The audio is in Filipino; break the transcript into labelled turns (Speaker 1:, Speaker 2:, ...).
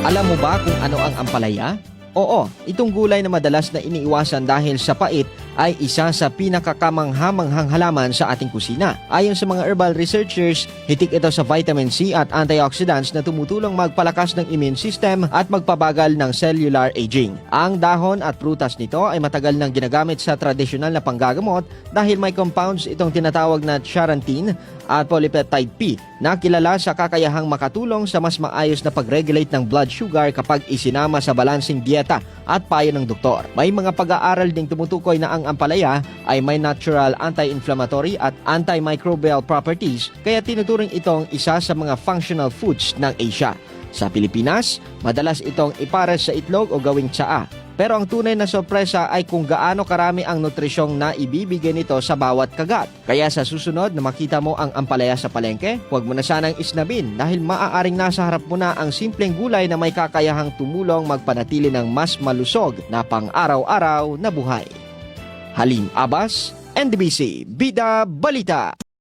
Speaker 1: Alam mo ba kung ano ang ampalaya? Oo, itong gulay na madalas na iniiwasan dahil sa pait ay isa sa pinakakamanghamanghang halaman sa ating kusina. Ayon sa mga herbal researchers, hitik ito sa vitamin C at antioxidants na tumutulong magpalakas ng immune system at magpabagal ng cellular aging. Ang dahon at prutas nito ay matagal nang ginagamit sa tradisyonal na panggagamot dahil may compounds itong tinatawag na charantin at polypeptide P na kilala sa kakayahang makatulong sa mas maayos na pag-regulate ng blood sugar kapag isinama sa balansing dieta at payo ng doktor. May mga pag-aaral ding tumutukoy na ang ampalaya ay may natural anti-inflammatory at antimicrobial properties kaya tinuturing itong isa sa mga functional foods ng Asia. Sa Pilipinas, madalas itong ipares sa itlog o gawing tsaa. Pero ang tunay na sorpresa ay kung gaano karami ang nutrisyong na ibibigay nito sa bawat kagat. Kaya sa susunod na makita mo ang ampalaya sa palengke, huwag mo na sanang isnabin dahil maaaring nasa harap mo na ang simpleng gulay na may kakayahang tumulong magpanatili ng mas malusog na pang-araw-araw na buhay. Halim Abbas, NDBC, Bida Balita.